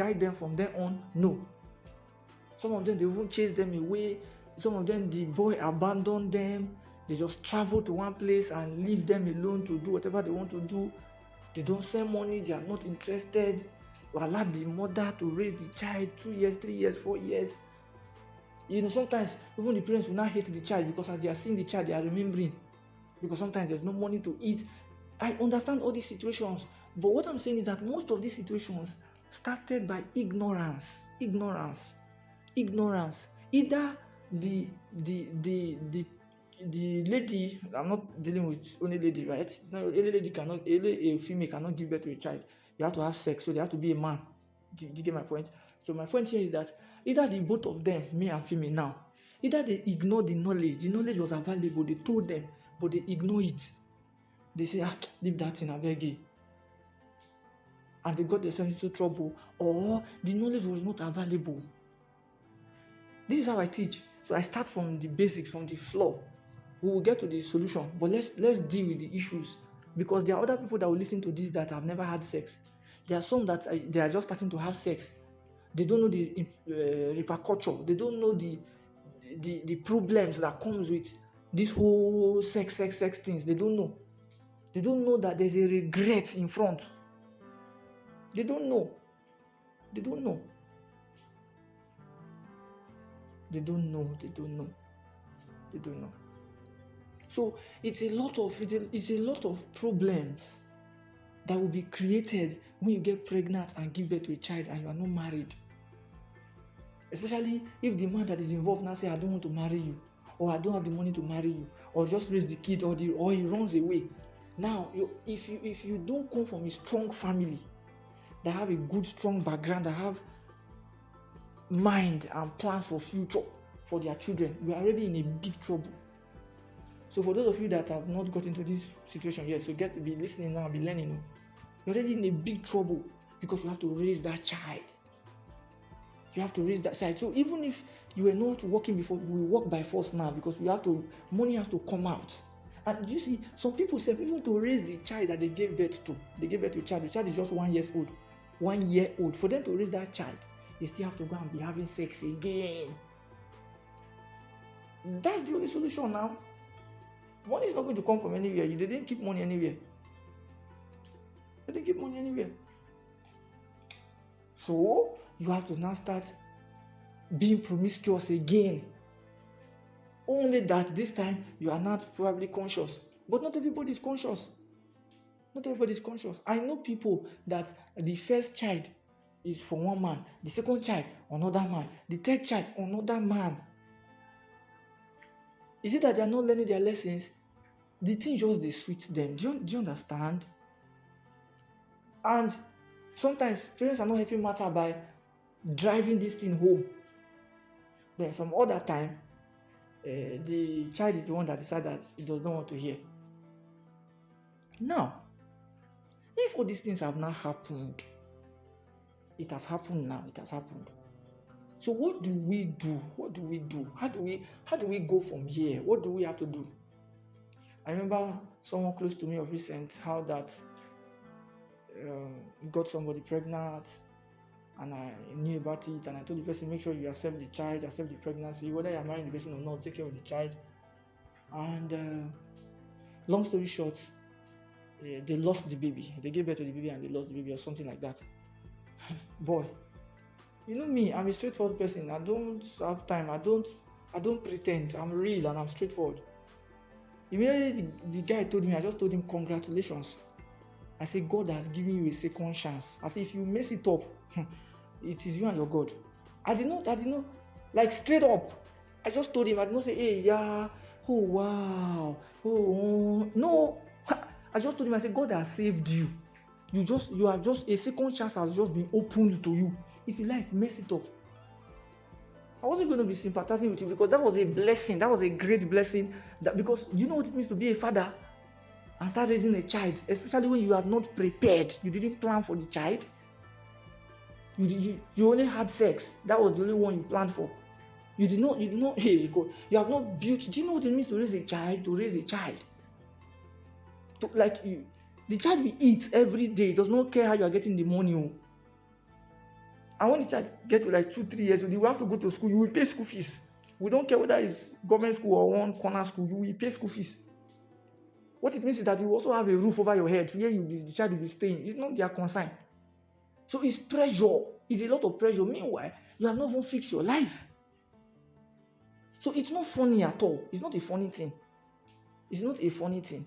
guide them from then on? No. Some of them, they even chase them away. Some of them, the boy abandoned them. They just travel to one place and leave them alone to do whatever they want to do. They don't send money. They are not interested. You allow the mother to raise the child 2 years, 3 years, 4 years. Sometimes even the parents will not hate the child because as they are seeing the child, they are remembering. Because sometimes there's no money to eat. I understand all these situations. But what I'm saying is that most of these situations started by ignorance. Either the lady, I'm not dealing with only lady, right? It's not a female cannot give birth to a child. You have to have sex, so they have to be a man. Do you get my point? So my point here is that either the both of them, male and female now, either they ignore the knowledge was available, they told them, but they ignore it. They say, leave that thing, I beg you. And they got themselves into trouble, or the knowledge was not available. This is how I teach. So I start from the basics, from the floor. We will get to the solution, but let's deal with the issues, because there are other people that will listen to this that have never had sex. There are some that they are just starting to have sex. They don't know the repercussion. They don't know the problems that comes with this whole sex things. They don't know. They don't know that there's a regret in front. They don't know. So it's a lot of problems that will be created when you get pregnant and give birth to a child and you are not married. Especially if the man that is involved now say, I don't want to marry you, or I don't have the money to marry you, or just raise the kid, or he runs away. Now, if you don't come from a strong family that have a good, strong background, that have mind and plans for future for their children, we are already in a big trouble. So for those of you that have not got into this situation yet, so get to be listening now, be learning. You're already in a big trouble because you have to raise that child. So even if you were not working before, we work by force now because money has to come out. And you see, some people say even to raise the child that they gave birth to a child, the child is just 1 year old. 1 year old. For them to raise that child, they still have to go and be having sex again. That's the only solution now. Money is not going to come from anywhere. They didn't keep money anywhere. So you have to now start being promiscuous again. Only that this time you are not probably conscious. But not everybody is conscious. I know people that the first child is for one man, the second child, another man, the third child, another man. Is it that they are not learning their lessons? The thing just they sweet them. Do you understand? And sometimes parents are not helping matter by driving this thing home. Then some other time, the child is the one that decides that he does not want to hear. Now, if all these things have not happened, it has happened now. So what do we do? How do we go from here? What do we have to do? I remember someone close to me of recent, how that got somebody pregnant, and I knew about it, and I told the person, make sure you accept the child, accept the pregnancy, whether you're marrying the person or not, take care of the child. And long story short, they lost the baby. They gave birth to the baby and they lost the baby or something like that. Boy, you know me, I'm a straightforward person. I don't have time. I don't pretend. I'm real and I'm straightforward. Immediately the guy told me, I just told him, congratulations. I said, God has given you a second chance. I said, if you mess it up, it is you and your God. I did not, like straight up. I just told him, I did not say, hey, yeah, oh, wow, oh, no. I just told him, I said, God has saved you. You have just, a second chance has just been opened to you. If you like, mess it up. I wasn't going to be sympathizing with you because that was a blessing. That was a great blessing. Because do you know what it means to be a father and start raising a child, especially when you have not prepared. You didn't plan for the child. You only had sex. That was the only one you planned for. You did not, hey God, you have not built. Do you know what it means to raise a child? The child will eat every day. Does not care how you are getting the money. And when the child gets to like 2-3 years old, you will have to go to school. You will pay school fees. We don't care whether it's government school or one corner school. You will pay school fees. What it means is that you also have a roof over your head where the child will be staying. It's not their concern. So it's pressure. It's a lot of pressure. Meanwhile, you have not even fixed your life. So it's not funny at all. It's not a funny thing. It's not a funny thing.